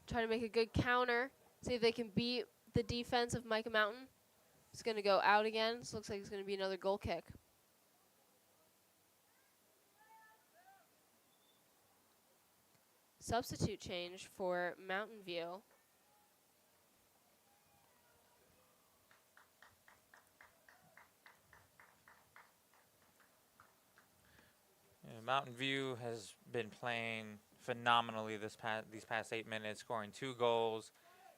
try to make a good counter. See if they can beat the defense of Mica Mountain. It's going to go out again. This looks like it's going to be another goal kick. Substitute change for Mountain View. Yeah, Mountain View has been playing phenomenally these past 8 minutes, scoring 2 goals.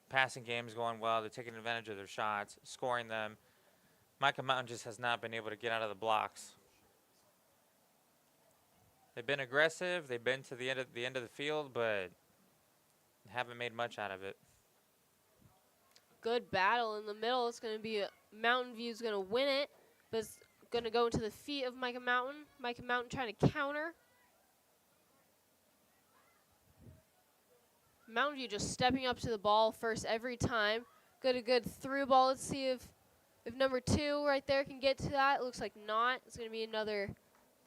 Passing game's going well. They're taking advantage of their shots, scoring them. Mica Mountain just has not been able to get out of the blocks. They've been aggressive. They've been to the end of the field, but haven't made much out of it. Good battle in the middle. It's going to be Mountain View's going to win it, but it's going to go into the feet of Mica Mountain. Mica Mountain trying to counter. Mountain View just stepping up to the ball first every time. Good, a good through ball. Let's see if number 2 right there can get to that. It looks like not. It's going to be another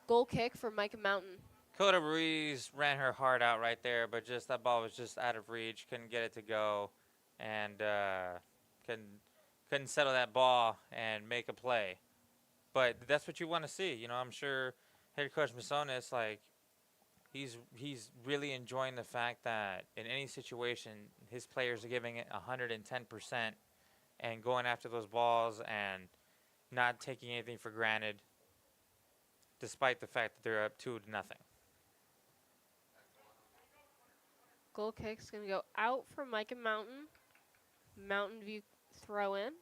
goal kick for Mica Mountain. Coda Ruiz ran her heart out right there, but just that ball was just out of reach. Couldn't get it to go, and couldn't settle that ball and make a play. But that's what you want to see. You know, I'm sure head coach Masonis, like, he's really enjoying the fact that in any situation, his players are giving it 110% and going after those balls and not taking anything for granted, despite the fact that they're up 2-0. Goal kick's going to go out for Mica Mountain. Mountain View throw in.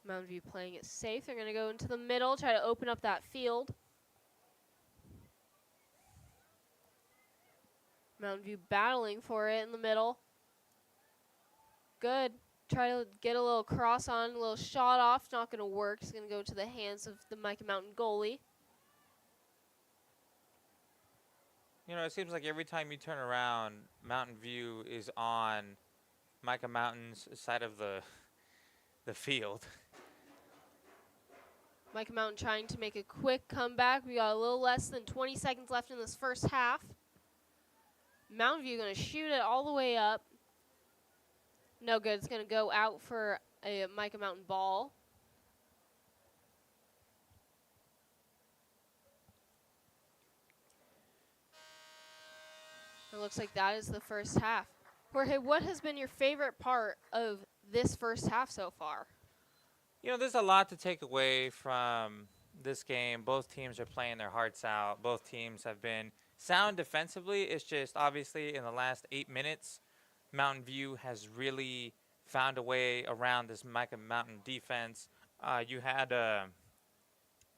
Mountain View playing it safe. They're going to go into the middle, try to open up that field. Mountain View battling for it in the middle. Good. Try to get a little cross on, a little shot off. Not going to work. It's going to go to the hands of the Mica Mountain goalie. You know, it seems like every time you turn around, Mountain View is on Mica Mountain's side of the field. Mica Mountain trying to make a quick comeback. We got a little less than 20 seconds left in this first half. Mountain View going to shoot it all the way up. No good. It's going to go out for a Mica Mountain ball. It looks like that is the first half. Jorge, what has been your favorite part of this first half so far? You know, there's a lot to take away from this game. Both teams are playing their hearts out. Both teams have been sound defensively. It's just obviously in the last 8 minutes, Mountain View has really found a way around this Mica Mountain defense. You had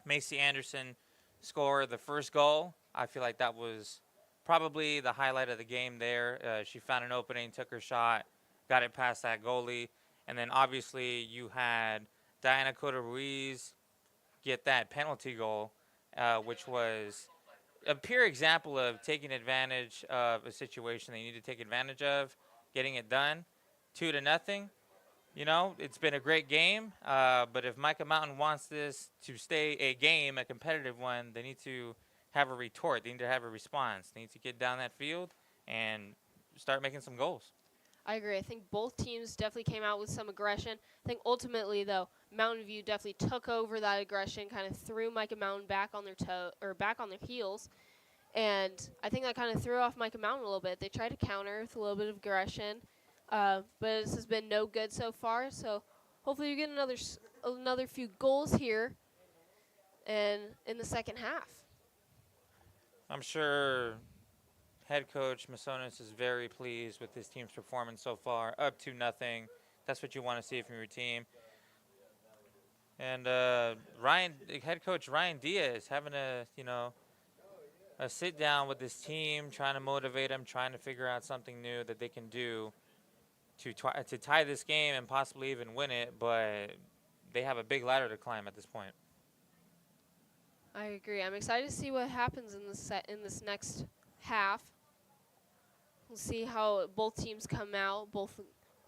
Macy Anderson score the first goal. I feel like that was probably the highlight of the game there. She found an opening, took her shot, got it past that goalie. And then obviously you had Diana Cota Ruiz get that penalty goal, which was a pure example of taking advantage of a situation that you need to take advantage of, getting it done, 2-0. You know, it's been a great game, but if Mica Mountain wants this to stay a game, a competitive one, they need to have a retort. They need to have a response. They need to get down that field and start making some goals. I agree. I think both teams definitely came out with some aggression. I think ultimately, though, Mountain View definitely took over that aggression, kind of threw Mica Mountain back on their heels, and I think that kind of threw off Mica Mountain a little bit. They tried to counter with a little bit of aggression, but this has been no good so far. So hopefully you get another few goals here, and in the second half. I'm sure head coach Masonis is very pleased with his team's performance so far, up 2-0. That's what you want to see from your team. And head coach Ryan Diaz having a sit down with his team, trying to motivate them, trying to figure out something new that they can do to tie this game and possibly even win it. But they have a big ladder to climb at this point. I agree. I'm excited to see what happens in this next half. We'll see how both teams come out, both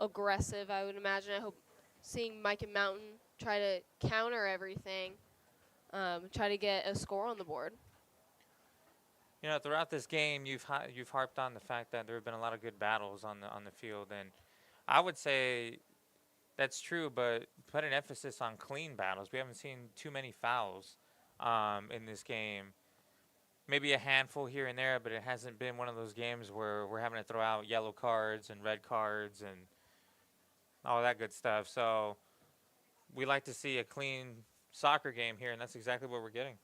aggressive, I would imagine. I hope seeing Mica Mountain try to counter everything, try to get a score on the board. Throughout this game, you've harped on the fact that there have been a lot of good battles on the field, and I would say that's true, but put an emphasis on clean battles. We haven't seen too many fouls in this game. Maybe a handful here and there, but it hasn't been one of those games where we're having to throw out yellow cards and red cards and all that good stuff. So we like to see a clean soccer game here, and that's exactly what we're getting.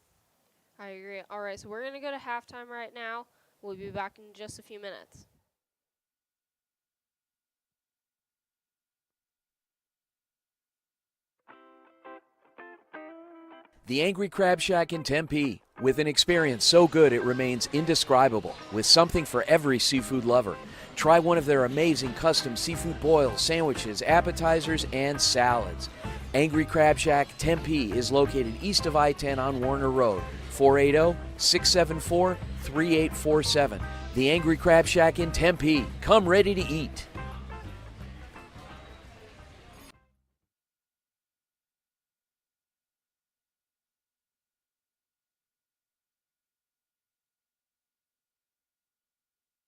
I agree. All right, so we're going to go to halftime right now. We'll be back in just a few minutes. The Angry Crab Shack in Tempe, with an experience so good it remains indescribable, with something for every seafood lover. Try one of their amazing custom seafood boils, sandwiches, appetizers, and salads. Angry Crab Shack Tempe is located east of I-10 on Warner Road, 480-674-3847. The Angry Crab Shack in Tempe. Come ready to eat.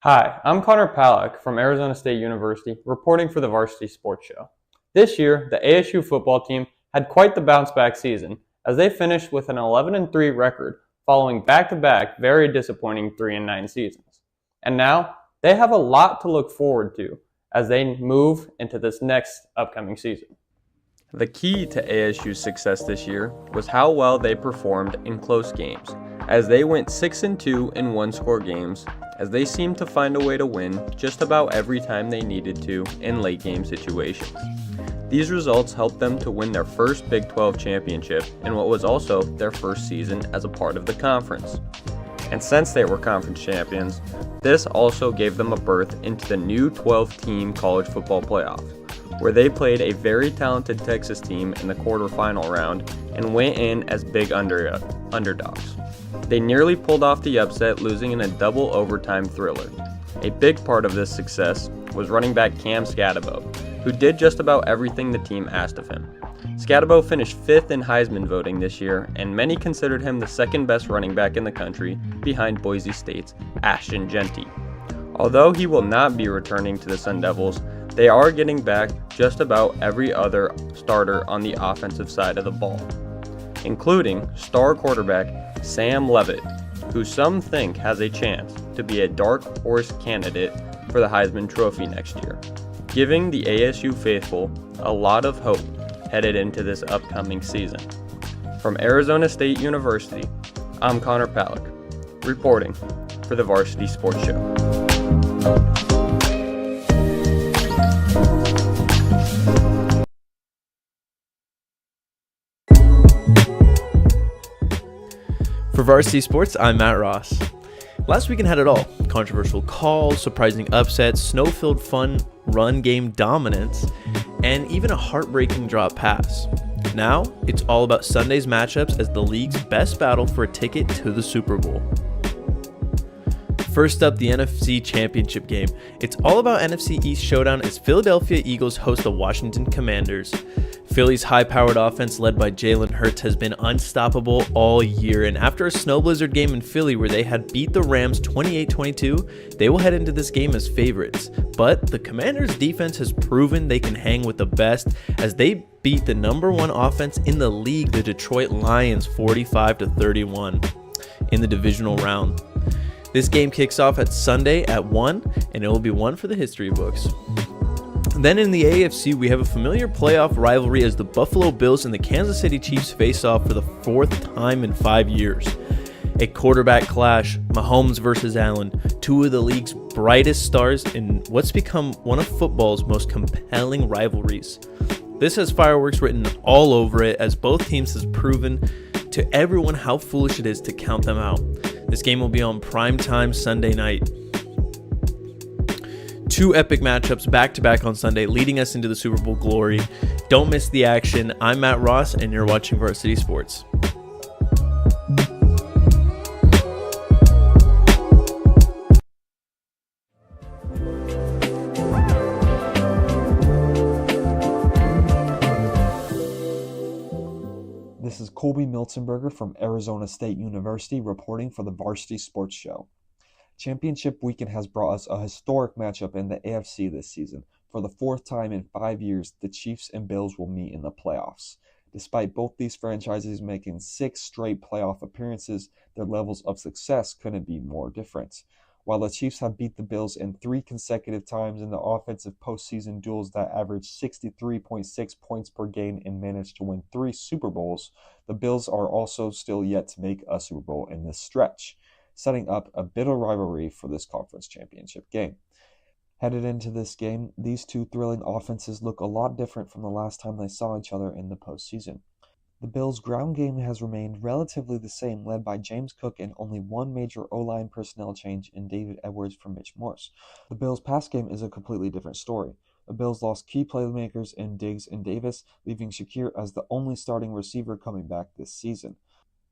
Hi, I'm Connor Palak from Arizona State University, reporting for the Varsity Sports Show. This year, the ASU football team had quite the bounce-back season, as they finished with an 11-3 record following back-to-back very disappointing 3-9 seasons. And now, they have a lot to look forward to as they move into this next upcoming season. The key to ASU's success this year was how well they performed in close games, as they went 6-2 in one-score games, as they seemed to find a way to win just about every time they needed to in late-game situations. These results helped them to win their first Big 12 championship in what was also their first season as a part of the conference. And since they were conference champions, this also gave them a berth into the new 12-team college football playoff, where they played a very talented Texas team in the quarterfinal round and went in as big underdogs. They nearly pulled off the upset, losing in a double overtime thriller. A big part of this success was running back Cam Scatabo, who did just about everything the team asked of him. Scatabo finished 5th in Heisman voting this year, and many considered him the second best running back in the country, behind Boise State's Ashton Jeanty. Although he will not be returning to the Sun Devils, they are getting back just about every other starter on the offensive side of the ball, including star quarterback Sam Levitt, who some think has a chance to be a dark horse candidate for the Heisman Trophy next year, giving the ASU faithful a lot of hope headed into this upcoming season. From Arizona State University, I'm Connor Palak, reporting for the Varsity Sports Show. For Varsity Sports, I'm Matt Ross. Last weekend had it all. Controversial calls, surprising upsets, snow-filled fun, run game dominance, and even a heartbreaking drop pass. Now, it's all about Sunday's matchups as the league's best battle for a ticket to the Super Bowl. First up, the NFC Championship game. It's all about NFC East showdown as Philadelphia Eagles host the Washington Commanders. Philly's high-powered offense led by Jalen Hurts has been unstoppable all year, and after a snow blizzard game in Philly where they had beat the Rams 28-22, they will head into this game as favorites. But the Commanders' defense has proven they can hang with the best as they beat the number one offense in the league, the Detroit Lions, 45-31 in the divisional round. This game kicks off at Sunday at 1, and it will be one for the history books. Then in the AFC, we have a familiar playoff rivalry as the Buffalo Bills and the Kansas City Chiefs face off for the 4th time in 5 years. A quarterback clash, Mahomes versus Allen, two of the league's brightest stars in what's become one of football's most compelling rivalries. This has fireworks written all over it as both teams have proven to everyone how foolish it is to count them out. This game will be on primetime Sunday night. Two epic matchups back-to-back on Sunday, leading us into the Super Bowl glory. Don't miss the action. I'm Matt Ross, and you're watching Varsity Sports. This is Colby Milzenberger from Arizona State University reporting for the Varsity Sports Show. Championship weekend has brought us a historic matchup in the AFC this season. For the fourth time in 5 years, the Chiefs and Bills will meet in the playoffs. Despite both these franchises making 6 straight playoff appearances, their levels of success couldn't be more different. While the Chiefs have beat the Bills in 3 consecutive times in the offensive postseason duels that averaged 63.6 points per game and managed to win 3 Super Bowls, the Bills are also still yet to make a Super Bowl in this stretch, setting up a bitter rivalry for this conference championship game. Headed into this game, these two thrilling offenses look a lot different from the last time they saw each other in the postseason. The Bills' ground game has remained relatively the same, led by James Cook and only one major O-line personnel change in David Edwards for Mitch Morse. The Bills' pass game is a completely different story. The Bills lost key playmakers in Diggs and Davis, leaving Shakir as the only starting receiver coming back this season.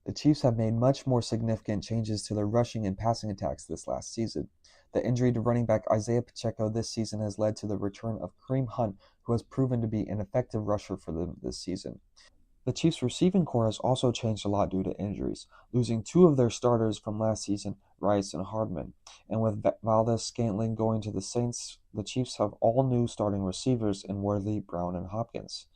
The Chiefs have made much more significant changes to their rushing and passing attacks this last season. The injury to running back Isaiah Pacheco this season has led to the return of Kareem Hunt, who has proven to be an effective rusher for them this season. The Chiefs' receiving corps has also changed a lot due to injuries, losing 2 of their starters from last season, Rice and Hardman. And with Valdez-Scantling going to the Saints, the Chiefs have all new starting receivers in Worthy, Brown, and Hopkins.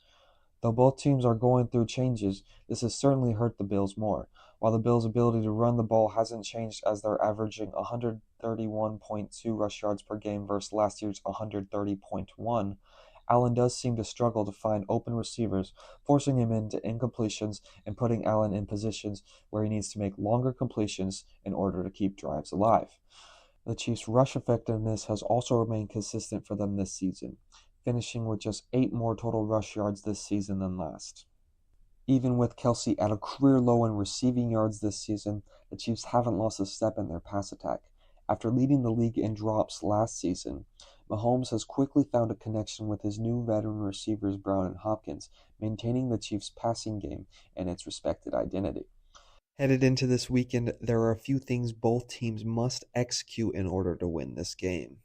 Though both teams are going through changes, this has certainly hurt the Bills more. While the Bills' ability to run the ball hasn't changed, as they're averaging 131.2 rush yards per game versus last year's 130.1, Allen does seem to struggle to find open receivers, forcing him into incompletions and putting Allen in positions where he needs to make longer completions in order to keep drives alive. The Chiefs' rush effectiveness has also remained consistent for them this season, finishing with just 8 more total rush yards this season than last. Even with Kelsey at a career low in receiving yards this season, the Chiefs haven't lost a step in their pass attack. After leading the league in drops last season, Mahomes has quickly found a connection with his new veteran receivers Brown and Hopkins, maintaining the Chiefs' passing game and its respected identity. Headed into this weekend, there are a few things both teams must execute in order to win this game.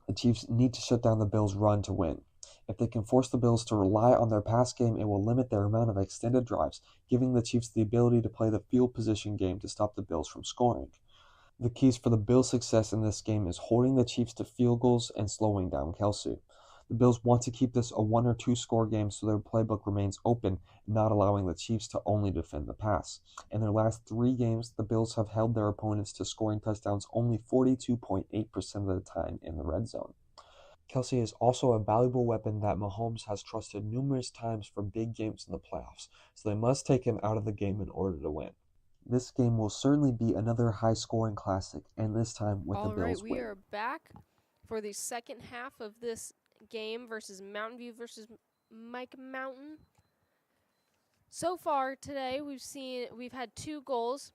The Chiefs need to shut down the Bills' run to win. If they can force the Bills to rely on their pass game, it will limit their amount of extended drives, giving the Chiefs the ability to play the field position game to stop the Bills from scoring. The keys for the Bills' success in this game is holding the Chiefs to field goals and slowing down Kelsey. The Bills want to keep this a 1 or 2 score game so their playbook remains open, not allowing the Chiefs to only defend the pass. In their last 3 games, the Bills have held their opponents to scoring touchdowns only 42.8% of the time in the red zone. Kelsey is also a valuable weapon that Mahomes has trusted numerous times for big games in the playoffs, so they must take him out of the game in order to win. This game will certainly be another high-scoring classic, and this time with the Bills we win. are back for the second half of this game versus Mountain View versus Mica Mountain. So far today, we've had 2 goals,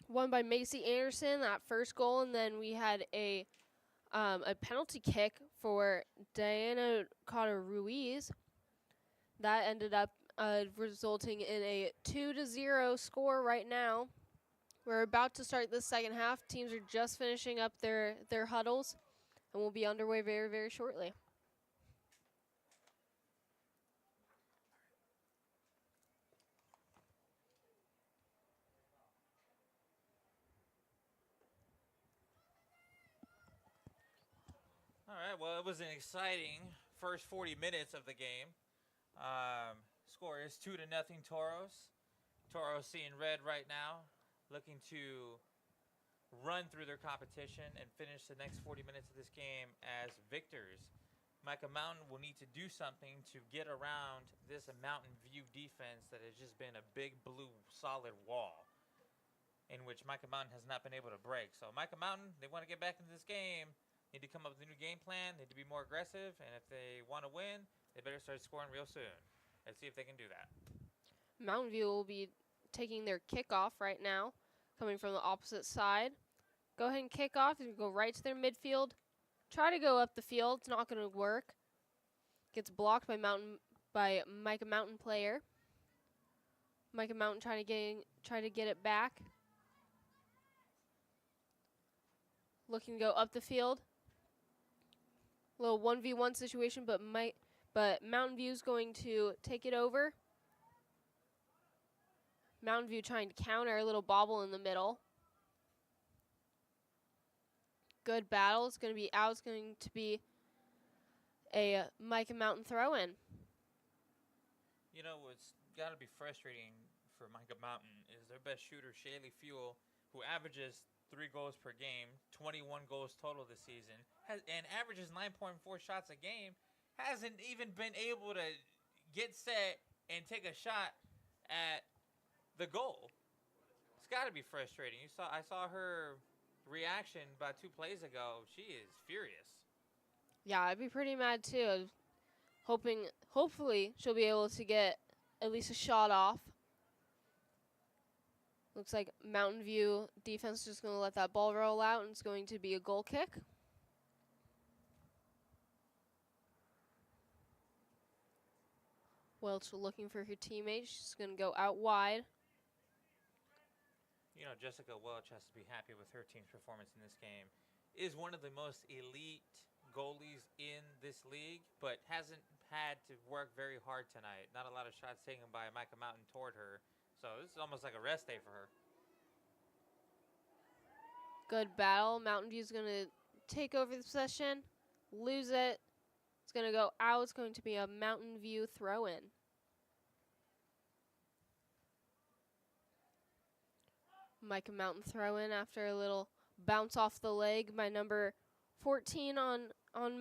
one by Macy Anderson, that first goal, and then we had a penalty kick for Diana Cotter Ruiz that ended up resulting in a 2-0 score right now. We're about to start the second half. Teams are just finishing up their huddles, and we'll be underway very, very shortly. All right, well, it was an exciting first 40 minutes of the game. Score is 2-0 Toros. Toros seeing red right now, looking to run through their competition and finish the next 40 minutes of this game as victors. Mica Mountain will need to do something to get around this Mountain View defense that has just been a big blue solid wall in which Mica Mountain has not been able to break. So Mica Mountain, they want to get back into this game, need to come up with a new game plan, need to be more aggressive, and if they want to win, they better start scoring real soon. Let's see if they can do that. Mountain View will be taking their kickoff right now, coming from the opposite side. Go ahead and kick off and go right to their midfield. Try to go up the field. It's not going to work. Gets blocked by Mica Mountain player. Mica Mountain try to get it back. Looking to go up the field. Little 1v1 situation, but Mountain View's going to take it over. Mountain View trying to counter a little bobble in the middle. Good battle. It's going to be out. It's going to be a Mica Mountain throw-in. You know what's got to be frustrating for Mica Mountain is their best shooter, Shaylee Fuel, who averages 3 goals per game, 21 goals total this season, and averages 9.4 shots a game, hasn't even been able to get set and take a shot at the goal. It's got to be frustrating. I saw her reaction about 2 plays ago. She is furious. Yeah, I'd be pretty mad too. Hopefully she'll be able to get at least a shot off. Looks like Mountain View defense is just going to let that ball roll out, and it's going to be a goal kick. Welch looking for her teammate. She's going to go out wide. You know, Jessica Welch has to be happy with her team's performance in this game. Is one of the most elite goalies in this league, but hasn't had to work very hard tonight. Not a lot of shots taken by Mica Mountain toward her. So this is almost like a rest day for her. Good battle. Mountain View's going to take over the possession, lose it. It's going to go out. It's going to be a Mountain View throw-in. Mica Mountain throw-in after a little bounce off the leg by number 14 on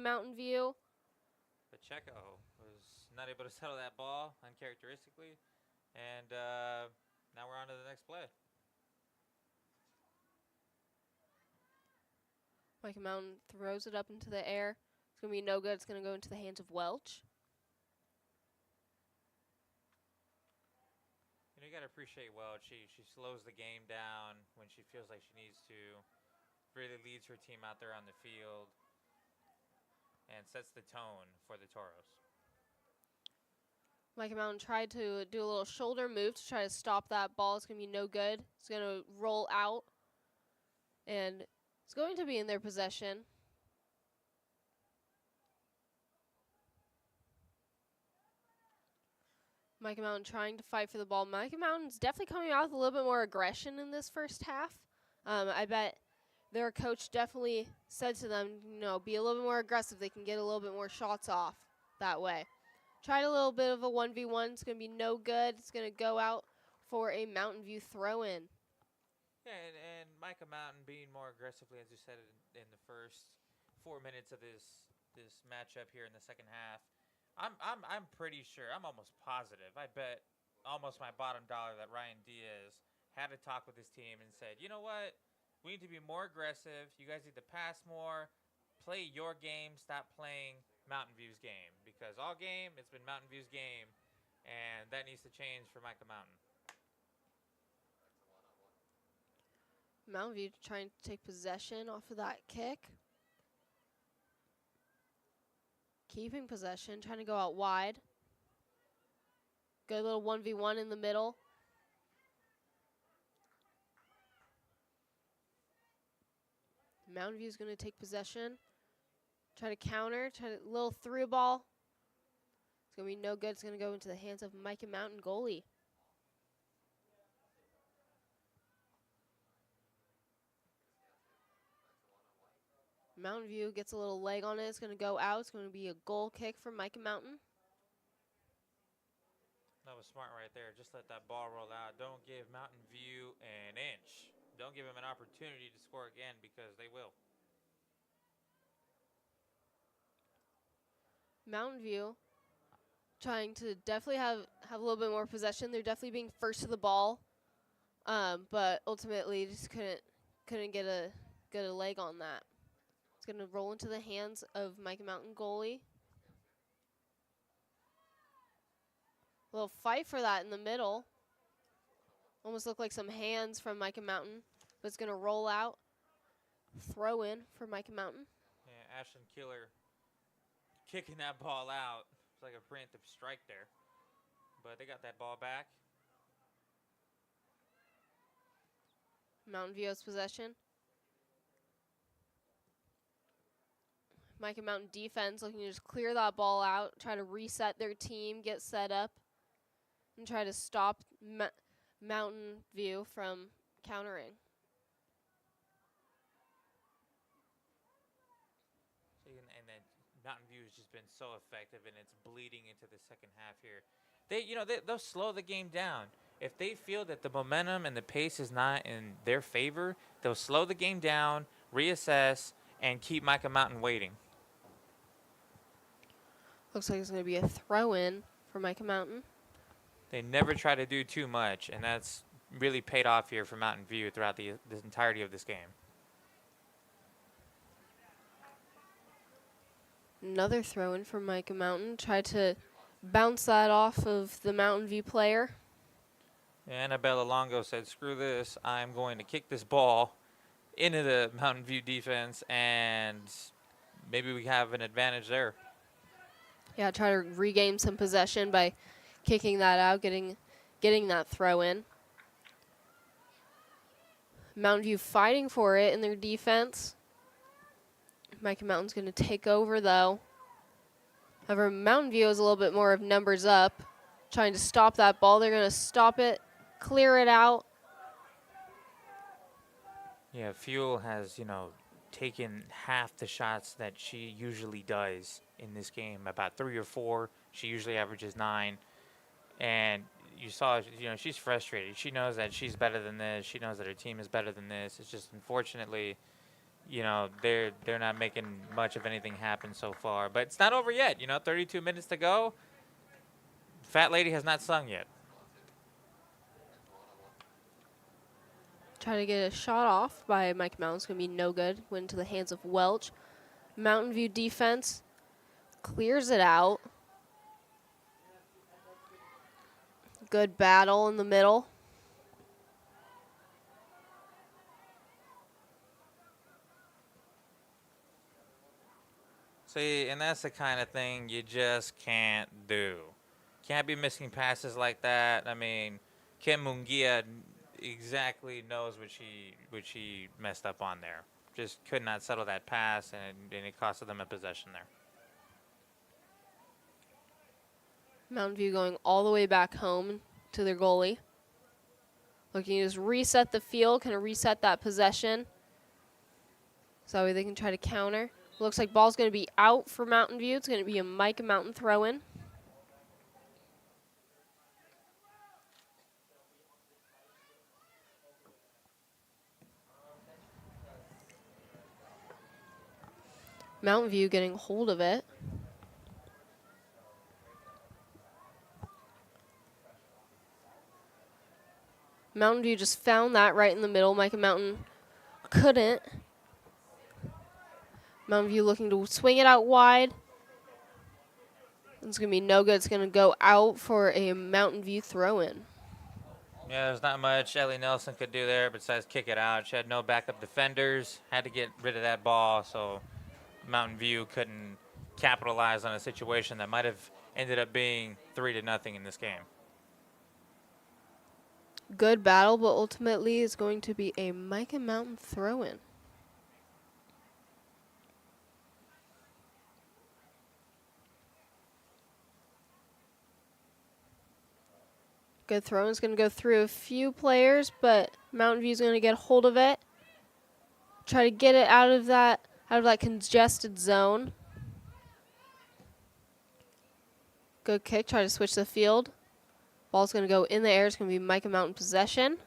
Mountain View. Pacheco was not able to settle that ball uncharacteristically. And now we're on to the next play. Mica Mountain throws it up into the air. It's going to be no good. It's going to go into the hands of Welch. You know, you got to appreciate Welch. She slows the game down when she feels like she needs to. Really leads her team out there on the field and sets the tone for the Toros. Mica Mountain tried to do a little shoulder move to try to stop that ball. It's going to be no good. It's going to roll out, and it's going to be in their possession. Mica Mountain trying to fight for the ball. Mica Mountain's definitely coming out with a little bit more aggression in this first half. I bet their coach definitely said to them, you know, be a little bit more aggressive. They can get a little bit more shots off that way. Tried a little bit of a 1v1. It's going to be no good. It's going to go out for a Mountain View throw-in. Yeah, and Mica Mountain being more aggressively, as you said, in the first 4 minutes of this matchup here in the second half. I'm pretty sure, I'm almost positive. I bet almost my bottom dollar that Ryan Diaz had a talk with his team and said, you know what? We need to be more aggressive. You guys need to pass more. Play your game. Stop playing Mountain View's game. Because all game, it's been Mountain View's game. And that needs to change for Mica Mountain. Mountain View trying to take possession off of that kick. Keeping possession, trying to go out wide. Good little 1v1 in the middle. Mountain View's going to take possession. Try to counter, little through ball. It's going to be no good. It's going to go into the hands of Mica Mountain goalie. Mountain View gets a little leg on it. It's going to go out. It's going to be a goal kick for Mica Mountain. That was smart right there. Just let that ball roll out. Don't give Mountain View an inch. Don't give them an opportunity to score again because they will. Mountain View trying to definitely have a little bit more possession. They're definitely being first to the ball, but ultimately just couldn't get a leg on that. It's going to roll into the hands of Mica Mountain goalie. A little fight for that in the middle. Almost look like some hands from Mica Mountain, but it's going to roll out. Throw in for Mica Mountain. Yeah, Ashton Killer kicking that ball out. It's like a preemptive strike there. But they got that ball back. Mountain View has possession. Mica Mountain defense looking to just clear that ball out, try to reset their team, get set up, and try to stop Mountain View from countering. Mountain View has just been so effective, and it's bleeding into the second half here. They'll slow the game down. If they feel that the momentum and the pace is not in their favor, they'll slow the game down, reassess, and keep Mica Mountain waiting. Looks like it's going to be a throw-in for Mica Mountain. They never try to do too much, and that's really paid off here for Mountain View throughout the entirety of this game. Another throw-in for Mica Mountain. Tried to bounce that off of the Mountain View player. Annabella Longo said, screw this, I'm going to kick this ball into the Mountain View defense, and maybe we have an advantage there. Yeah, try to regain some possession by kicking that out, getting that throw in. Mountain View fighting for it in their defense. Mica Mountain's going to take over, though. However, Mountain View is a little bit more of numbers up, trying to stop that ball. They're going to stop it, clear it out. Yeah, Fuel has, taken half the shots that she usually does in this game, about 3 or 4. She usually averages 9. And you saw, she's frustrated. She knows that she's better than this. She knows that her team is better than this. It's just, unfortunately, they're not making much of anything happen so far. But it's not over yet. 32 minutes to go. Fat Lady has not sung yet. Try to get a shot off by Mica Mountain. It's going to be no good. Went into the hands of Welch. Mountain View defense clears it out. Good battle in the middle. See, and that's the kind of thing you just can't do. Can't be missing passes like that. I mean, Kim Mungia exactly knows what she messed up on there. Just could not settle that pass, and it costed them a possession there. Mountain View going all the way back home to their goalie. Looking to just reset the field, kind of reset that possession. So that way they can try to counter. Looks like ball's going to be out for Mountain View. It's going to be a Mica Mountain throw-in. Mountain View getting hold of it. Mountain View just found that right in the middle. Mica Mountain couldn't. Mountain View looking to swing it out wide. It's going to be no good. It's going to go out for a Mountain View throw-in. Yeah, there's not much Ellie Nelson could do there besides kick it out. She had no backup defenders, had to get rid of that ball, so Mountain View couldn't capitalize on a situation that might have ended up being 3-0 in this game. Good battle, but ultimately it's going to be a Mica Mountain throw-in. Good throw. Is going to go through a few players, but Mountain View is going to get hold of it. Try to get it out of that congested zone. Good kick. Try to switch the field. Ball's going to go in the air. It's going to be Mica Mountain possession.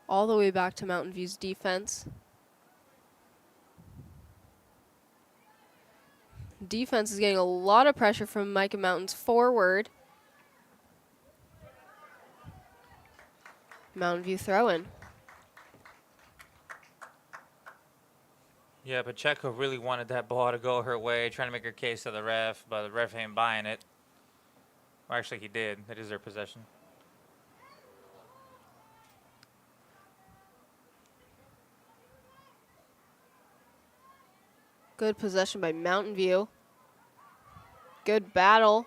All the way back to Mountain View's defense. Defense is getting a lot of pressure from Mica Mountain's forward. Mountain View throw-in. Yeah, Pacheco really wanted that ball to go her way, trying to make her case to the ref, but the ref ain't buying it. Or actually, he did. It is their possession. Good possession by Mountain View. Good battle.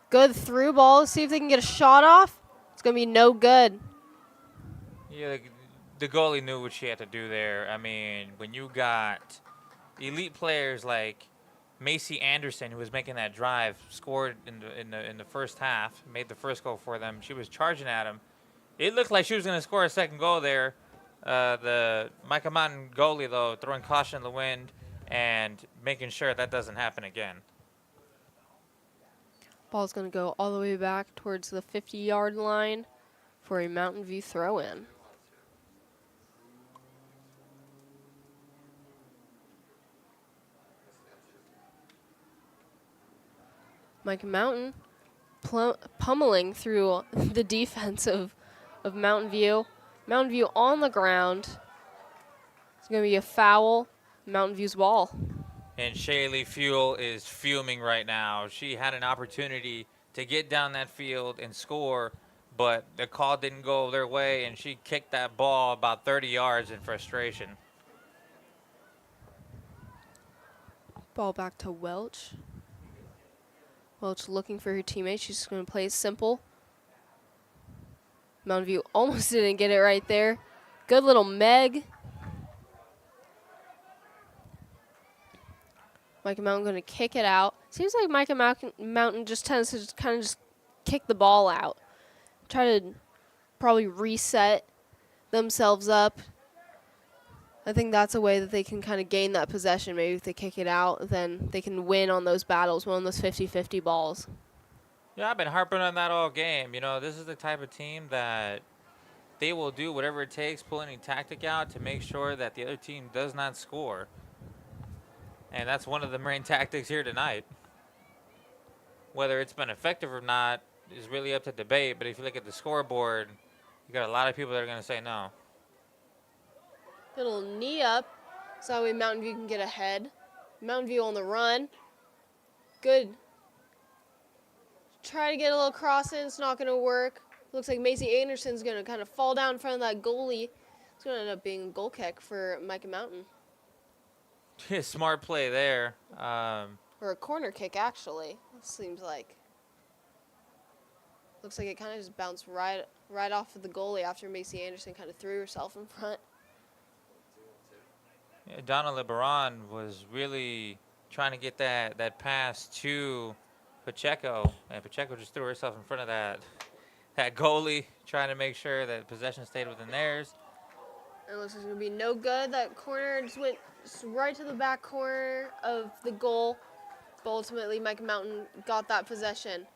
Good through ball. Let's see if they can get a shot off. It's going to be no good. Yeah, the goalie knew what she had to do there. I mean, when you got elite players like Macy Anderson, who was making that drive, scored in the first half, made the first goal for them. She was charging at him. It looked like she was going to score a second goal there, The Mica Mountain goalie, though, throwing caution in the wind and making sure that doesn't happen again. Ball's going to go all the way back towards the 50-yard line for a Mountain View throw-in. Mike Mountain pummeling through the defense of Mountain View. Mountain View on the ground. It's going to be a foul. Mountain View's ball. And Shaylee Fuel is fuming right now. She had an opportunity to get down that field and score, but the call didn't go their way, and she kicked that ball about 30 yards in frustration. Ball back to Welch. Welch looking for her teammate. She's just going to play it simple. Mountain View almost didn't get it right there. Good little Meg. Mica Mountain going to kick it out. Seems like Mica Mountain just tends to kind of just kick the ball out. Try to probably reset themselves up. I think that's a way that they can kind of gain that possession. Maybe if they kick it out, then they can win on those battles, win on those 50-50 balls. Yeah, I've been harping on that all game. You know, this is the type of team that they will do whatever it takes, pull any tactic out to make sure that the other team does not score. And that's one of the main tactics here tonight. Whether it's been effective or not is really up to debate, but if you look at the scoreboard, you got a lot of people that are going to say no. Little knee up, so that way Mountain View can get ahead. Mountain View on the run. Good. Try to get a little cross in, it's not going to work. Looks like Macy Anderson's going to kind of fall down in front of that goalie. It's going to end up being a goal kick for Mica Mountain. Smart play there. Or a corner kick, actually. It seems like. Looks like it kind of just bounced right off of the goalie after Macy Anderson kind of threw herself in front. Yeah, Donna LeBaron was really trying to get that pass to Pacheco, and Pacheco just threw herself in front of that goalie, trying to make sure that possession stayed within theirs. It looks like it's going to be no good. That corner just went right to the back corner of the goal. But ultimately, Mica Mountain got that possession.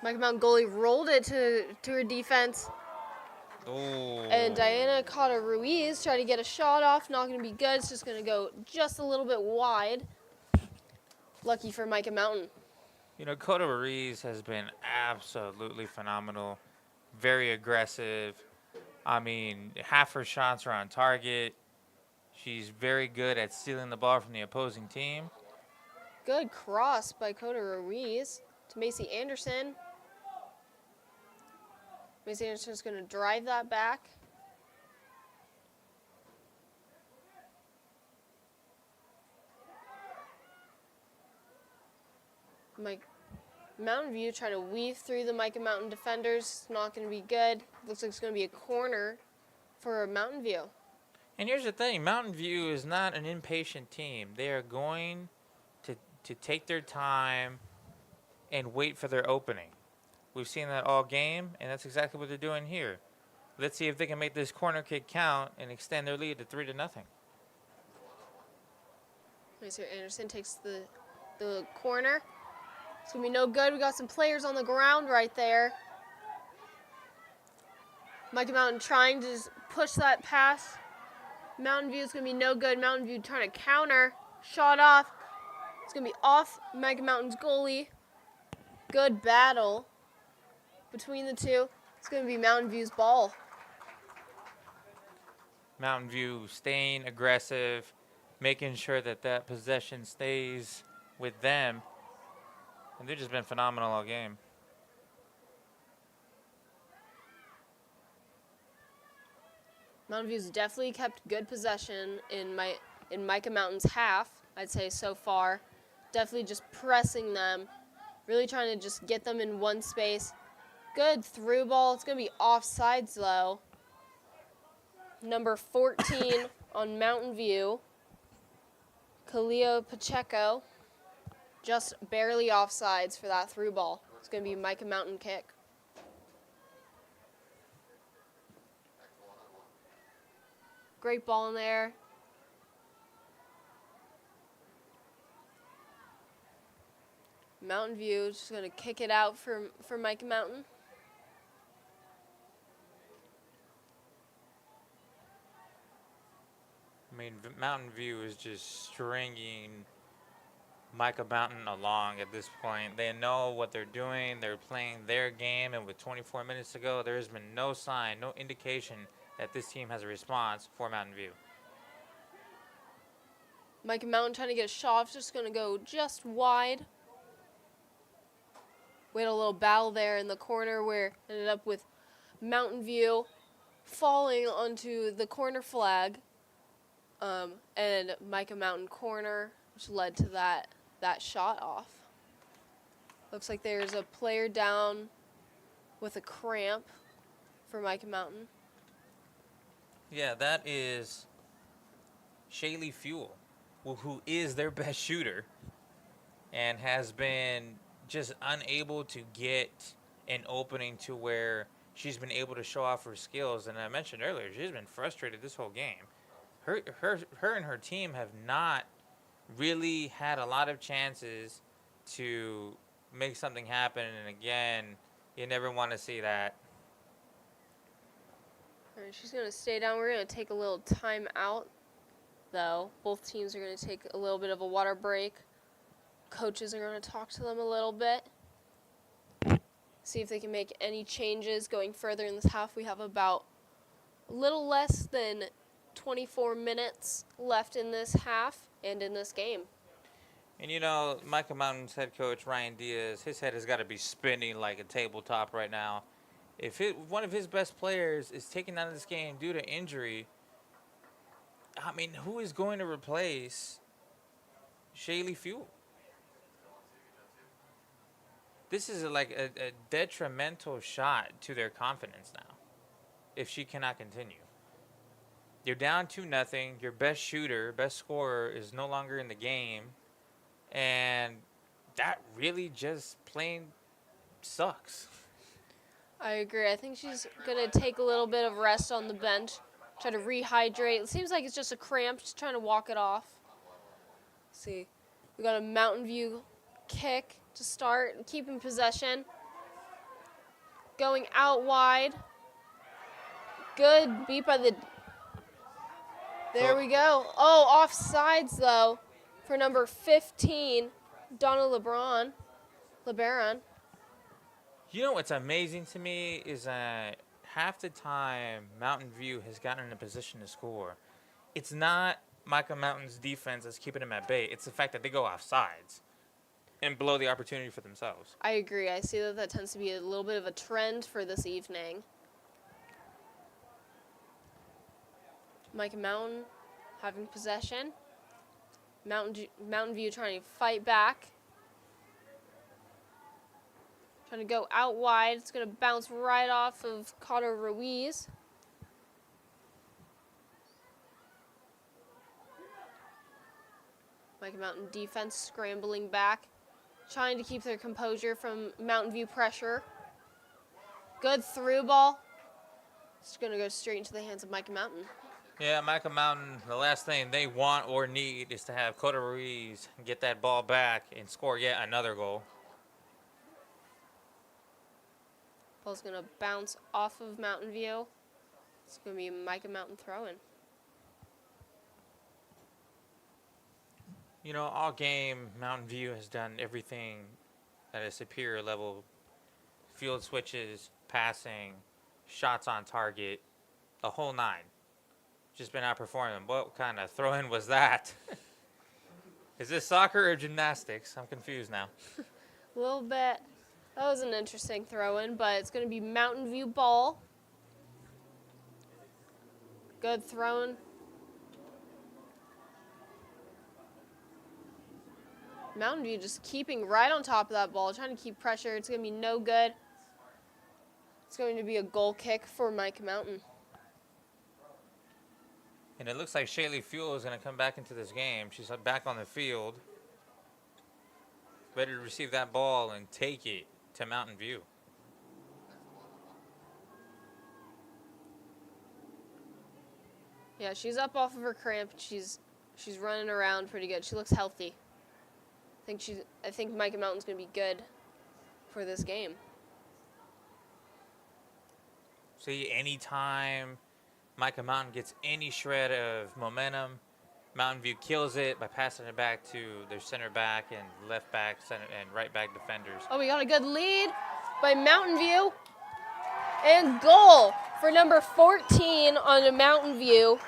Mica Mountain goalie rolled it to her defense. Ooh. And Diana Cota Ruiz tried to get a shot off. Not going to be good. It's just going to go just a little bit wide. Lucky for Mica Mountain. You know, Cota Ruiz has been absolutely phenomenal. Very aggressive. I mean, half her shots are on target. She's very good at stealing the ball from the opposing team. Good cross by Cota Ruiz to Macy Anderson. Macy Anderson's going to drive that back. Mountain View trying to weave through the Mica Mountain defenders. Not going to be good. Looks like it's going to be a corner for Mountain View. And here's the thing. Mountain View is not an impatient team. They are going to take their time and wait for their opening. We've seen that all game, and that's exactly what they're doing here. Let's see if they can make this corner kick count and extend their lead to 3-0. Macy Anderson takes the corner. It's going to be no good. We got some players on the ground right there. Mica Mountain trying to just push that pass. Mountain View is going to be no good. Mountain View trying to counter. Shot off. It's going to be off Mica Mountain's goalie. Good battle between the two. It's going to be Mountain View's ball. Mountain View staying aggressive, making sure that possession stays with them. And they've just been phenomenal all game. Mountain View's definitely kept good possession in Mica Mountain's half, I'd say so far. Definitely just pressing them, really trying to just get them in one space. Good through ball. It's going to be offsides though. Number 14 on Mountain View, Khalil Pacheco. Just barely offsides for that through ball. It's going to be a Mica Mountain kick. Great ball in there. Mountain View just going to kick it out for Mica Mountain. I mean, Mountain View is just stringing Mica Mountain along at this point. They know what they're doing. They're playing their game, and with 24 minutes to go, there has been no sign, no indication that this team has a response for Mountain View. Mica Mountain trying to get a shot off, just going to go just wide. We had a little battle there in the corner where ended up with Mountain View falling onto the corner flag, and Mica Mountain corner, which led to that shot off. Looks like there's a player down with a cramp for Mica Mountain. Yeah, that is Shaylee Fuel, who is their best shooter and has been just unable to get an opening to where she's been able to show off her skills. And I mentioned earlier, she's been frustrated this whole game. Her and her team have not really had a lot of chances to make something happen. And again, you never want to see that. All right, she's going to stay down. We're going to take a little time out, though. Both teams are going to take a little bit of a water break. Coaches are going to talk to them a little bit. See if they can make any changes going further in this half. We have about a little less than 24 minutes left in this half and in this game. And you know, Mica Mountain's head coach, Ryan Diaz, his head has got to be spinning like a tabletop right now. If one of his best players is taken out of this game due to injury, I mean, who is going to replace Shaylee Fuel? This is like a detrimental shot to their confidence now if she cannot continue. You're down 2-0. Your best shooter, best scorer is no longer in the game. And that really just plain sucks. I agree. I think she's going to take a little bit of rest on the bench, try to rehydrate. It seems like it's just a cramp, just trying to walk it off. Let's see. We got a Mountain View kick to start and keeping possession. Going out wide. Good beat by the... There we go. Oh, offsides, though, for number 15, Donna LeBaron. You know what's amazing to me is that half the time Mountain View has gotten in a position to score. It's not Mica Mountain's defense that's keeping them at bay. It's the fact that they go offsides and blow the opportunity for themselves. I agree. I see that tends to be a little bit of a trend for this evening. Mica Mountain having possession. Mountain View trying to fight back. Trying to go out wide. It's going to bounce right off of Cotto Ruiz. Mica Mountain defense scrambling back. Trying to keep their composure from Mountain View pressure. Good through ball. It's going to go straight into the hands of Mica Mountain. Yeah, Mica Mountain, the last thing they want or need is to have Cotto Ruiz get that ball back and score yet another goal. Ball's going to bounce off of Mountain View. It's going to be Mica Mountain throwing. You know, all game, Mountain View has done everything at a superior level. Field switches, passing, shots on target, a whole nine. Just been outperforming. What kind of throw-in was that? Is this soccer or gymnastics? I'm confused now. A little bit. That was an interesting throw-in, but it's going to be Mountain View ball. Good throw-in. Mountain View just keeping right on top of that ball, trying to keep pressure. It's going to be no good. It's going to be a goal kick for Mica Mountain. And it looks like Shaylee Fuel is going to come back into this game. She's back on the field, ready to receive that ball and take it to Mountain View. Yeah, she's up off of her cramp. She's running around pretty good. She looks healthy. I think Mica Mountain's gonna be good for this game. See, anytime Mica Mountain gets any shred of momentum, Mountain View kills it by passing it back to their center back and left back, center and right back defenders. Oh, we got a good lead by Mountain View. And goal for number 14 on the Mountain View.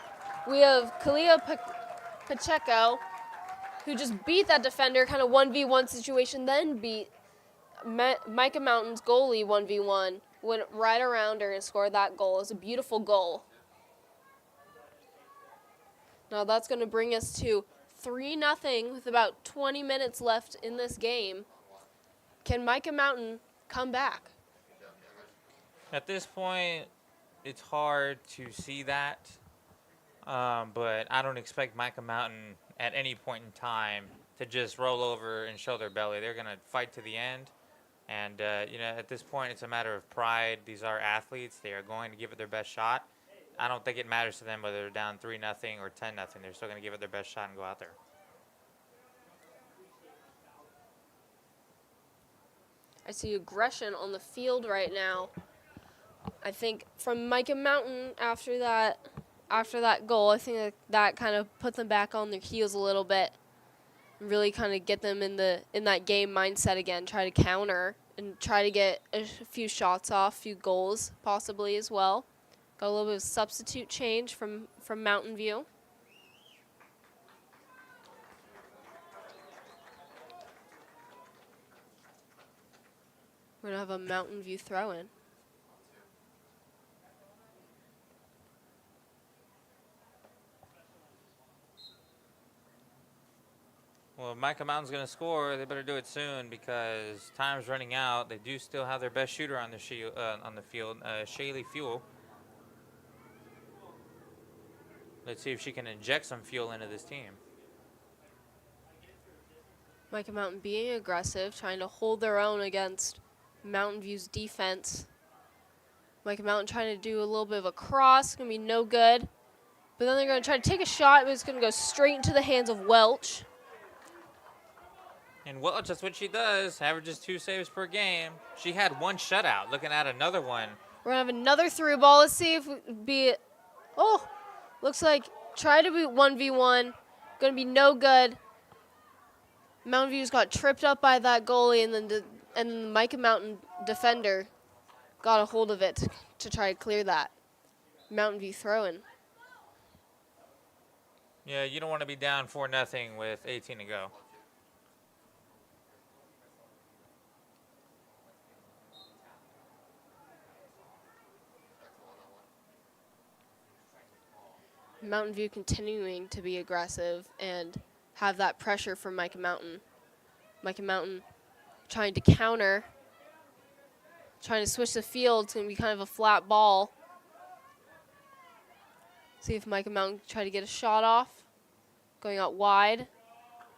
We have Kalia Pacheco, who just beat that defender, kind of 1v1 situation, then beat Mica Mountain's goalie 1v1, went right around her and scored that goal. It was a beautiful goal. Now that's going to bring us to 3-0 with about 20 minutes left in this game. Can Mica Mountain come back? At this point, it's hard to see that, but I don't expect Mica Mountain at any point in time to just roll over and show their belly. They're going to fight to the end, and at this point, it's a matter of pride. These are athletes. They are going to give it their best shot. I don't think it matters to them whether they're down 3-0 or 10-0. They're still going to give it their best shot and go out there. I see aggression on the field right now. I think from Mica Mountain after that goal, I think that kind of put them back on their heels a little bit. Really kind of get them in that game mindset again. Try to counter and try to get a few shots off, a few goals possibly as well. Got a little bit of substitute change from Mountain View. We're going to have a Mountain View throw-in. Well, if Mica Mountain's going to score, they better do it soon because time's running out. They do still have their best shooter on the field, Shaylee Fuel. Let's see if she can inject some fuel into this team. Mica Mountain being aggressive, trying to hold their own against Mountain View's defense. Mica Mountain trying to do a little bit of a cross, going to be no good. But then they're going to try to take a shot, but it's going to go straight into the hands of Welch. And Welch, that's what she does. Averages 2 saves per game. She had 1 shutout. Looking at another one. We're going to have another through ball. Let's see if we be. Oh, looks like try to be 1v1. Going to be no good. Mountain View's got tripped up by that goalie, and then the Mica Mountain defender got a hold of it to try to clear that. Mountain View throw-in. Yeah, you don't want to be down 4-0 with 18 to go. Mountain View continuing to be aggressive and have that pressure from Mica Mountain. Mica Mountain trying to counter, trying to switch the field. It's going to be kind of a flat ball. See if Mica Mountain can try to get a shot off. Going out wide.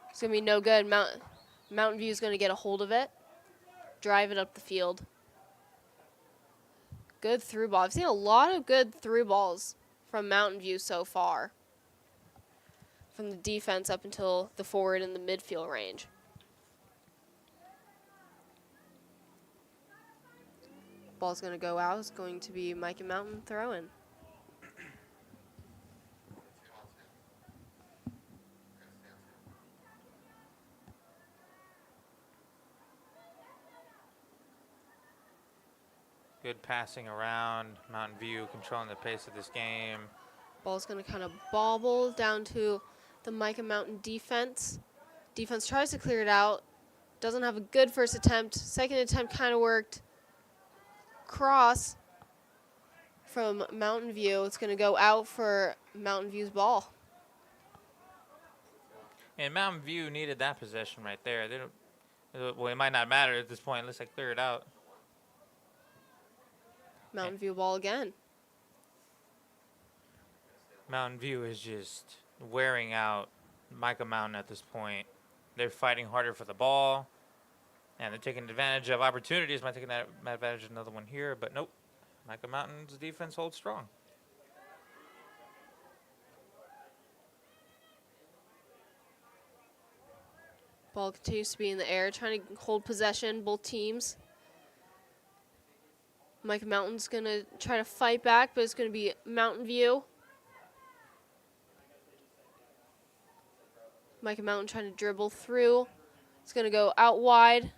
It's going to be no good. Mountain View is going to get a hold of it. Drive it up the field. Good through ball. I've seen a lot of good through balls from Mountain View so far. From the defense up until the forward and the midfield range. Ball's going to go out. It's going to be Mica Mountain throw-in. Good passing around. Mountain View controlling the pace of this game. Ball's going to kind of bobble down to the Mica Mountain defense. Defense tries to clear it out. Doesn't have a good first attempt. Second attempt kind of worked. Cross from Mountain View. It's going to go out for Mountain View's ball. And Mountain View needed that possession right there. They don't. Well, it might not matter at this point unless they clear it out. Mountain View ball again. Mountain View is just wearing out Mica Mountain at this point. They're fighting harder for the ball, and they're taking advantage of opportunities. Might take advantage of another one here, but nope. Mica Mountain's defense holds strong. Ball continues to be in the air, trying to hold possession, both teams. Mica Mountain's going to try to fight back, but it's going to be Mountain View. Mica Mountain trying to dribble through. It's going to go out wide.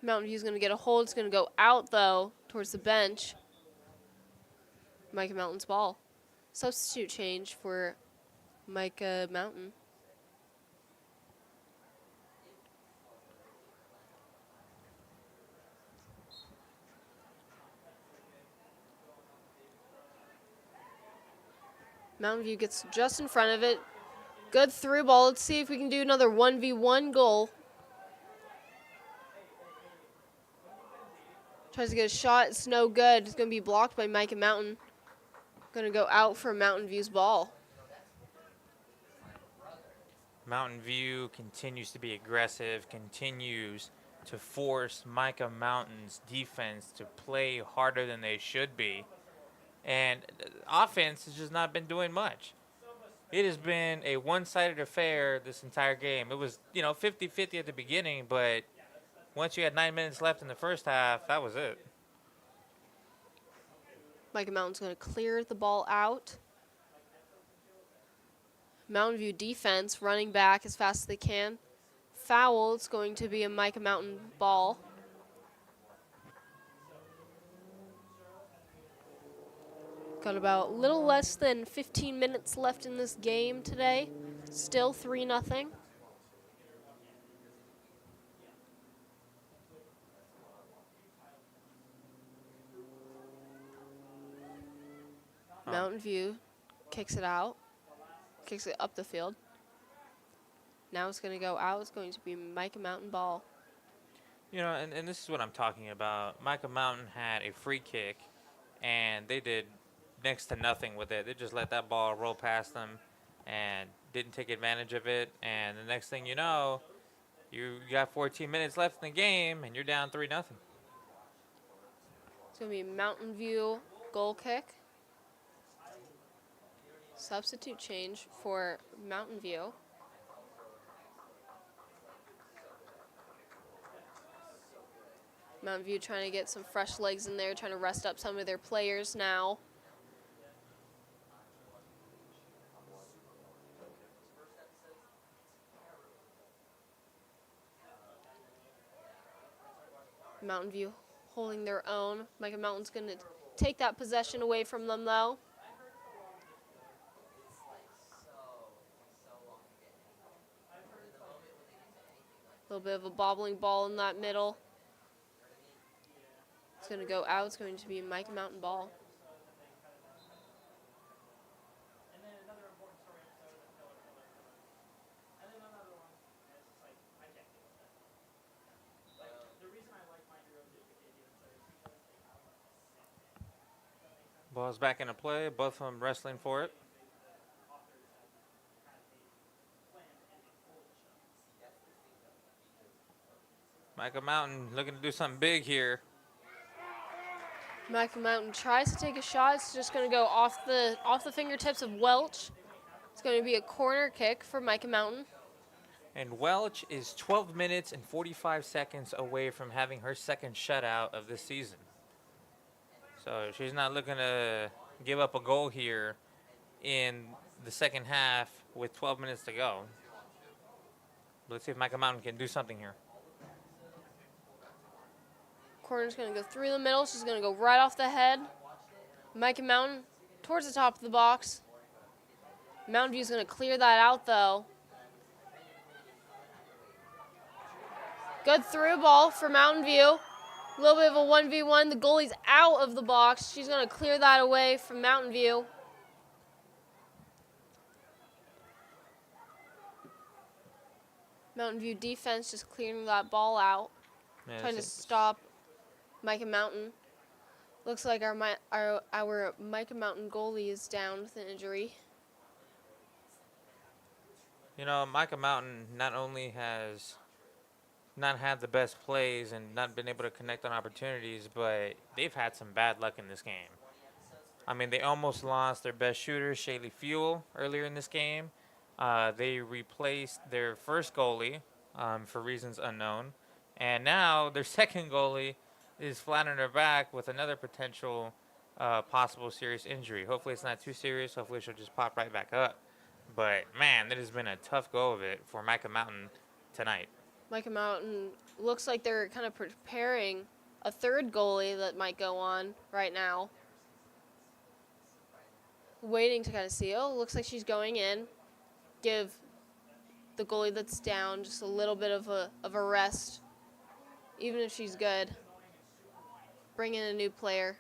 Mountain View's going to get a hold. It's going to go out, though, towards the bench. Mica Mountain's ball. Substitute change for Mica Mountain. Mountain View gets just in front of it. Good through ball. Let's see if we can do another 1v1 goal. Tries to get a shot. It's no good. It's going to be blocked by Mica Mountain. Going to go out for Mountain View's ball. Mountain View continues to be aggressive, continues to force Mica Mountain's defense to play harder than they should be. And offense has just not been doing much. It has been a one-sided affair this entire game. It was, 50-50 at the beginning, but once you had 9 minutes left in the first half, that was it. Mica Mountain's going to clear the ball out. Mountain View defense running back as fast as they can. Foul. It's going to be a Mica Mountain ball. Got about a little less than 15 minutes left in this game today. Still 3-0. Mountain View kicks it out. Kicks it up the field. Now it's going to go out. It's going to be Mica Mountain ball. And this is what I'm talking about. Mica Mountain had a free kick, and they did next to nothing with it. They just let that ball roll past them and didn't take advantage of it. And the next thing you know, you got 14 minutes left in the game, and you're down 3-0. It's going to be a Mountain View goal kick. Substitute change for Mountain View. Mountain View trying to get some fresh legs in there, trying to rest up some of their players now. Mountain View holding their own. Mica Mountain's going to take that possession away from them, though. A little bit of a bobbling ball in that middle. It's going to go out. It's going to be a Mica Mountain ball. Ball's back into play. Both of them wrestling for it. Mica Mountain looking to do something big here. Mica Mountain tries to take a shot. It's just going to go off the fingertips of Welch. It's going to be a corner kick for Mica Mountain. And Welch is 12 minutes and 45 seconds away from having her second shutout of this season. So she's not looking to give up a goal here in the second half with 12 minutes to go. Let's see if Mica Mountain can do something here. Corner's going to go through the middle. She's going to go right off the head. Mica Mountain towards the top of the box. Mountain View's going to clear that out, though. Good through ball for Mountain View. A little bit of a 1v1. The goalie's out of the box. She's going to clear that away from Mountain View. Mountain View defense just clearing that ball out. Yeah, Trying to stop Mica Mountain. Looks like our Mica Mountain goalie is down with an injury. Mica Mountain not only has not had the best plays and not been able to connect on opportunities, but they've had some bad luck in this game. I mean, they almost lost their best shooter, Shaylee Fuel, earlier in this game. They replaced their first goalie for reasons unknown, and now their second goalie is flat on their back with another potential possible serious injury. Hopefully, it's not too serious. Hopefully, she'll just pop right back up. But man, that has been a tough go of it for Mica Mountain tonight. Mica Mountain looks like they're kind of preparing a third goalie that might go on right now. Waiting to kind of see. Oh, looks like she's going in. Give the goalie that's down just a little bit of a rest, even if she's good. Bring in a new player.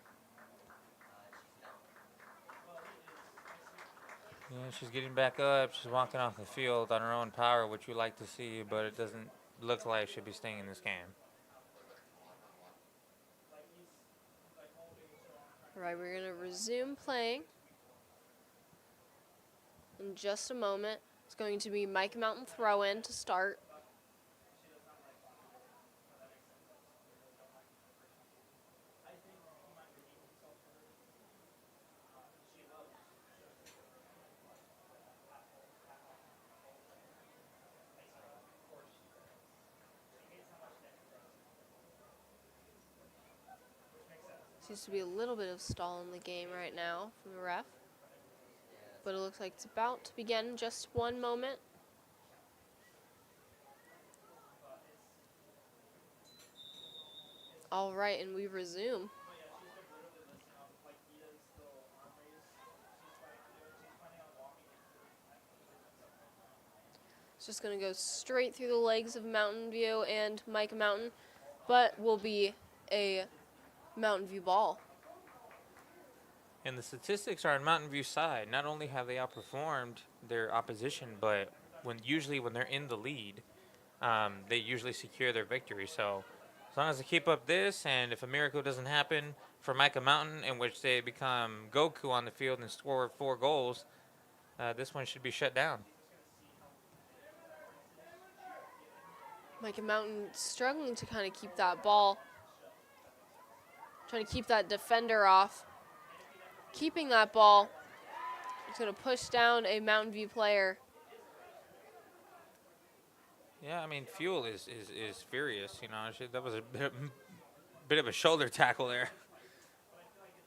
Yeah, she's getting back up. She's walking off the field on her own power, which you like to see, but it doesn't look like she'll be staying in this game. All right, we're going to resume playing in just a moment. It's going to be Mica Mountain throw-in to start. Seems to be a little bit of stall in the game right now from the ref. But it looks like it's about to begin in just one moment. All right, and we resume. It's just going to go straight through the legs of Mountain View and Mica Mountain, but will be a Mountain View ball. And the statistics are on Mountain View's side. Not only have they outperformed their opposition, but usually when they're in the lead, they usually secure their victory. So as long as they keep up this, and if a miracle doesn't happen for Mica Mountain, in which they become Goku on the field and score 4 goals, this one should be shut down. Mica Mountain struggling to kind of keep that ball. Trying to keep that defender off. Keeping that ball. It's going to push down a Mountain View player. Yeah, I mean, Fuel is furious. You know, that was a bit of a shoulder tackle there.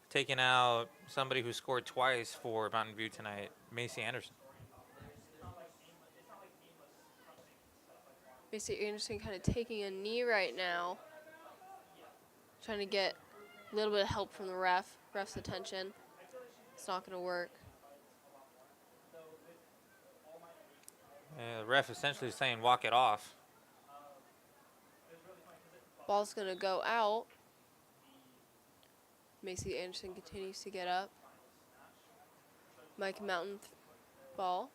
Taking out somebody who scored twice for Mountain View tonight, Macy Anderson. Macy Anderson kind of taking a knee right now. Trying to get a little bit of help from the ref's attention. It's not going to work. The ref essentially saying walk it off. Ball's going to go out. Macy Anderson continues to get up. Mica Mountain ball.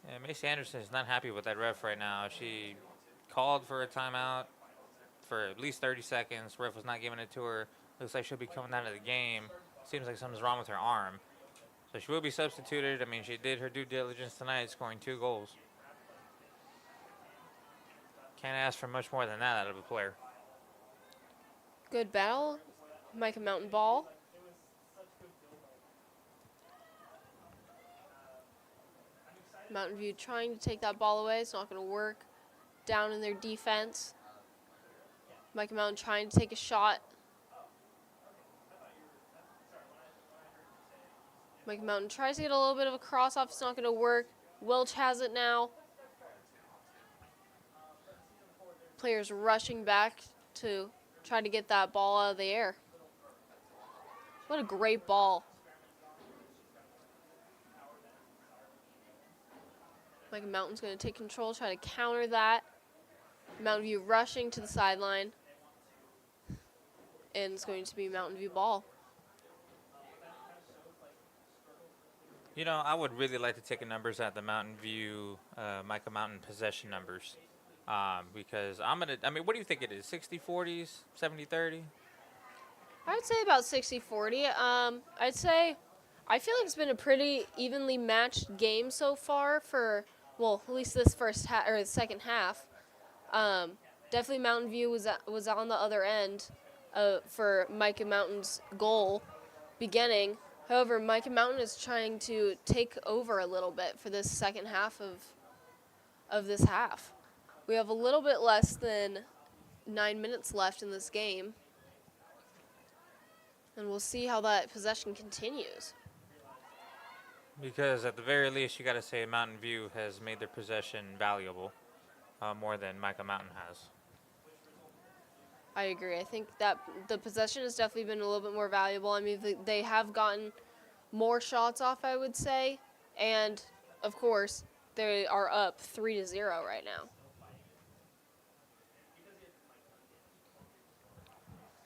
Yeah, Macy Anderson is not happy with that ref right now. She called for a timeout for at least 30 seconds. Ref was not giving it to her. Looks like she'll be coming out of the game. Seems like something's wrong with her arm. So she will be substituted. I mean, she did her due diligence tonight, scoring 2 goals. Can't ask for much more than that out of a player. Good battle. Mica Mountain ball. Mountain View trying to take that ball away. It's not going to work. Down in their defense. Mica Mountain trying to take a shot. Mica Mountain tries to get a little bit of a cross off. It's not going to work. Welch has it now. Players rushing back to try to get that ball out of the air. What a great ball. Mica Mountain's going to take control, try to counter that. Mountain View rushing to the sideline. And it's going to be Mountain View ball. You know, I would really like to take the numbers at the Mountain View, Mica Mountain possession numbers. Because I mean, what do you think it is? 60-40s, 70-30? I would say about 60-40. I feel like it's been a pretty evenly matched game so far for, well, at least this first half or the second half. Definitely Mountain View was on the other end for Mica Mountain's goal beginning. However, Mica Mountain is trying to take over a little bit for this second half of this half. We have a little bit less than 9 minutes left in this game. And we'll see how that possession continues. Because at the very least, you got to say Mountain View has made their possession valuable more than Mica Mountain has. I agree. I think that the possession has definitely been a little bit more valuable. I mean, they have gotten more shots off, I would say. And, of course, they are up 3-0 right now.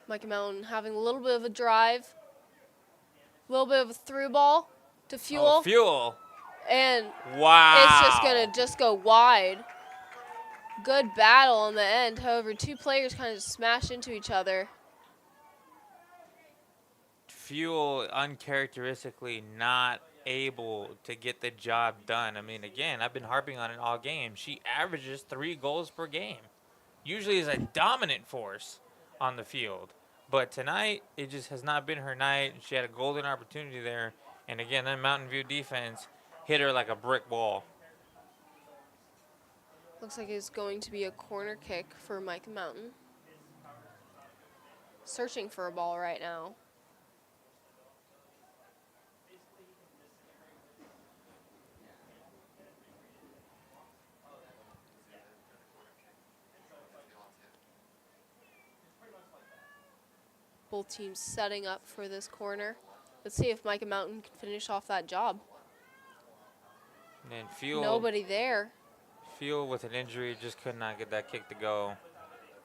Mica Mountain having a little bit of a drive. A little bit of a through ball to Fuel. Oh, Fuel. And Wow. it's just going to go wide. Good battle in the end. However, two players kind of just smashed into each other. Fuel uncharacteristically not able to get the job done. I mean, again, I've been harping on it all game. She averages 3 goals per game. Usually is a dominant force on the field. But tonight, it just has not been her night. She had a golden opportunity there. And again, that Mountain View defense hit her like a brick wall. Looks like it's going to be a corner kick for Mica Mountain. Searching for a ball right now. Both teams setting up for this corner. Let's see if Mica Mountain can finish off that job. And Fuel, Nobody there. Fuel with an injury just could not get that kick to go.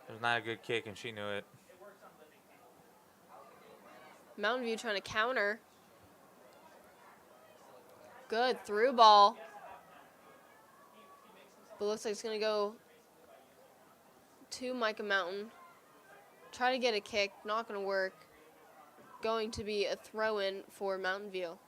It was not a good kick, and she knew it. Mountain View trying to counter. Good through ball. But looks like it's going to go to Mica Mountain. Try to get a kick, not going to work. Going to be a throw-in for Mountain View.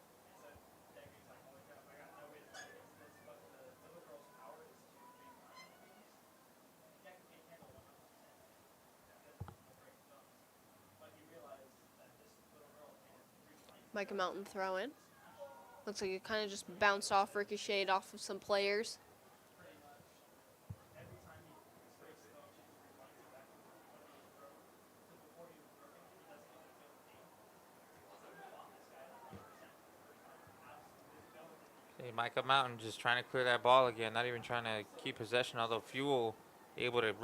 Mica Mountain throw-in. Looks like it kind of just bounced off, ricocheted off of some players. Mica Mountain just trying to clear that ball again, not even trying to keep possession, although Fuel able to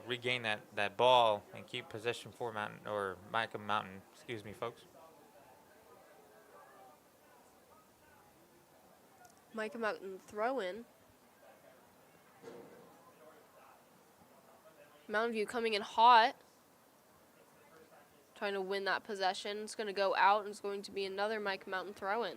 regain that ball and keep possession for Mica Mountain. Excuse me, folks. Mica Mountain throw-in. Mountain View coming in hot. Trying to win that possession. It's going to go out, and it's going to be another Mica Mountain throw-in.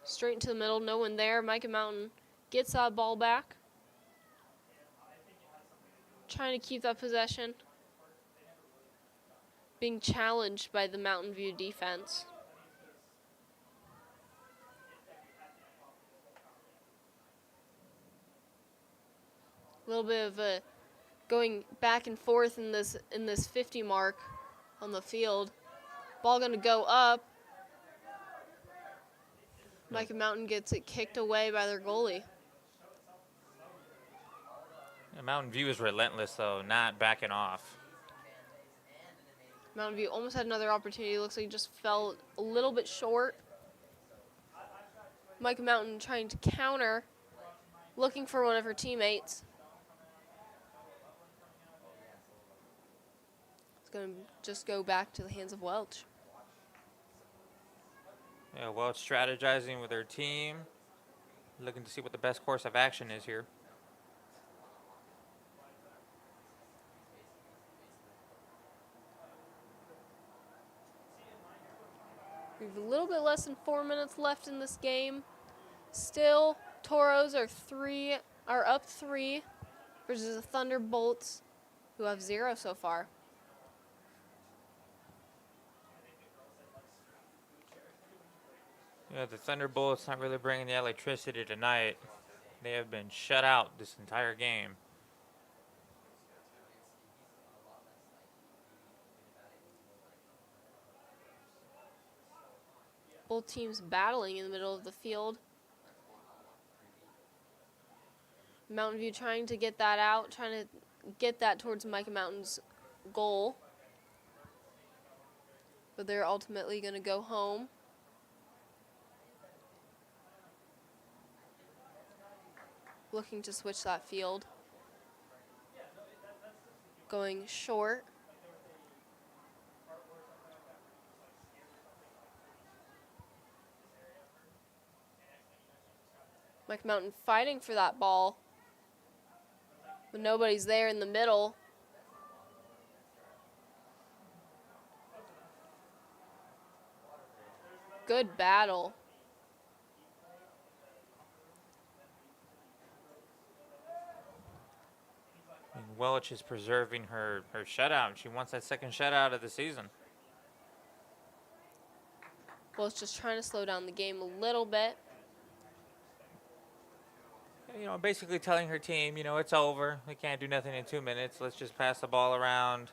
Straight into the middle, no one there. Mica Mountain gets that ball back. Trying to keep that possession. Being challenged by the Mountain View defense. A little bit of a going back and forth in this 50 mark on the field. Ball going to go up. Mica Mountain gets it kicked away by their goalie. Mountain View is relentless, though, not backing off. Mountain View almost had another opportunity. Looks like he just fell a little bit short. Mica Mountain trying to counter, looking for one of her teammates. It's going to just go back to the hands of Welch. Yeah, Welch strategizing with her team, looking to see what the best course of action is here. We have a little bit less than 4 minutes left in this game. Still, Toros are up 3 versus the Thunderbolts, who have 0 so far. Yeah, the Thunderbolts not really bringing the electricity tonight. They have been shut out this entire game. Both teams battling in the middle of the field. Mountain View trying to get that out, trying to get that towards Mica Mountain's goal. But they're ultimately going to go home. Looking to switch that field. Going short. Mica Mountain fighting for that ball. But nobody's there in the middle. Good battle. And Welch is preserving her shutout. She wants that second shutout of the season. Well, it's just trying to slow down the game a little bit. You know, basically telling her team, you know, it's over. We can't do nothing in 2 minutes. Let's just pass the ball around,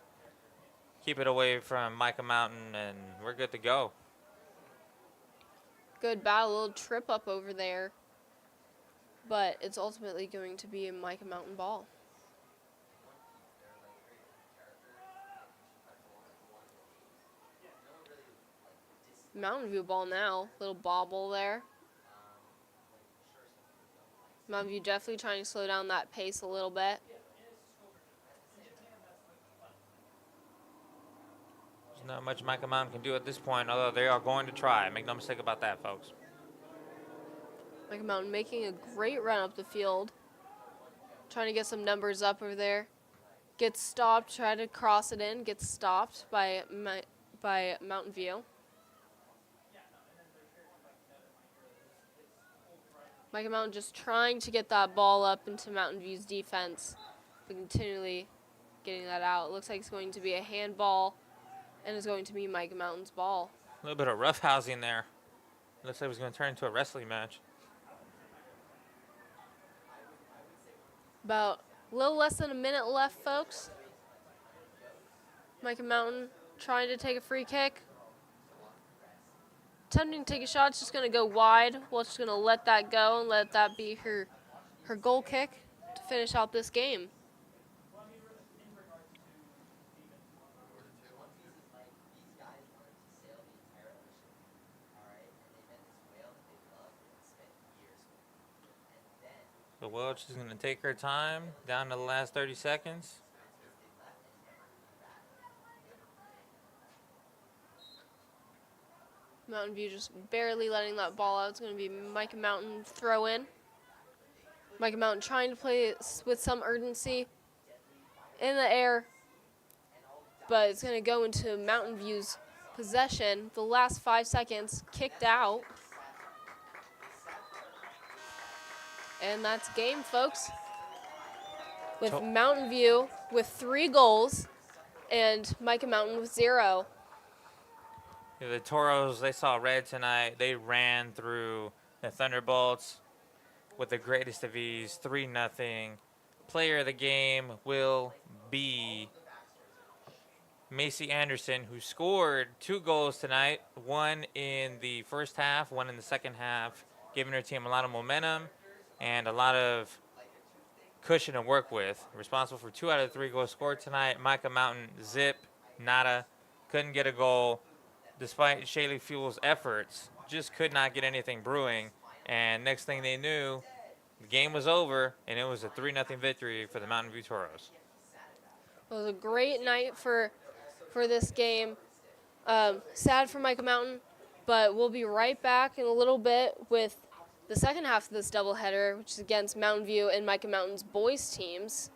keep it away from Mica Mountain, and we're good to go. Good battle, a little trip up over there. But it's ultimately going to be a Mica Mountain ball. Mountain View ball now. Little bobble there. Mountain View definitely trying to slow down that pace a little bit. There's not much Mica Mountain can do at this point, although they are going to try. Make no mistake about that, folks. Mica Mountain making a great run up the field. Trying to get some numbers up over there. Gets stopped, try to cross it in. Gets stopped by Mountain View. Mica Mountain just trying to get that ball up into Mountain View's defense, but continually getting that out. It looks like it's going to be a handball, and it's going to be Mica Mountain's ball. A little bit of roughhousing there. Looks like it was going to turn into a wrestling match. About a little less than a minute left, folks. Mica Mountain trying to take a free kick. Attempting to take a shot, it's just going to go wide. Well, just going to let that go and let that be her goal kick to finish out this game. So Welch is going to take her time down to the last 30 seconds. Mountain View just barely letting that ball out. It's going to be Mica Mountain throw in. Mica Mountain trying to play it with some urgency in the air, but it's going to go into Mountain View's possession. The last 5 seconds kicked out. And that's game, folks. With Mountain View with 3 goals and Mica Mountain with 0. Yeah, the Toros, they saw red tonight. They ran through the Thunderbolts with the greatest of ease, 3-0. Player of the game will be Macy Anderson, who scored 2 goals tonight, one in the first half, one in the second half, giving her team a lot of momentum and a lot of cushion to work with. Responsible for 2 out of 3 goals scored tonight. Mica Mountain, zip, nada, couldn't get a goal. Despite Shaylee Fuel's efforts, just could not get anything brewing. And next thing they knew, the game was over, and it was a 3-0 victory for the Mountain View Toros. It was a great night for this game. Sad for Mica Mountain, but we'll be right back in a little bit with the second half of this doubleheader, which is against Mountain View and Mica Mountain's boys teams.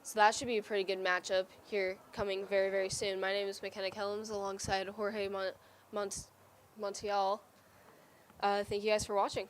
So that should be a pretty good matchup here coming very, very soon. My name is McKenna Kellums alongside Jorge Montiel. Thank you guys for watching.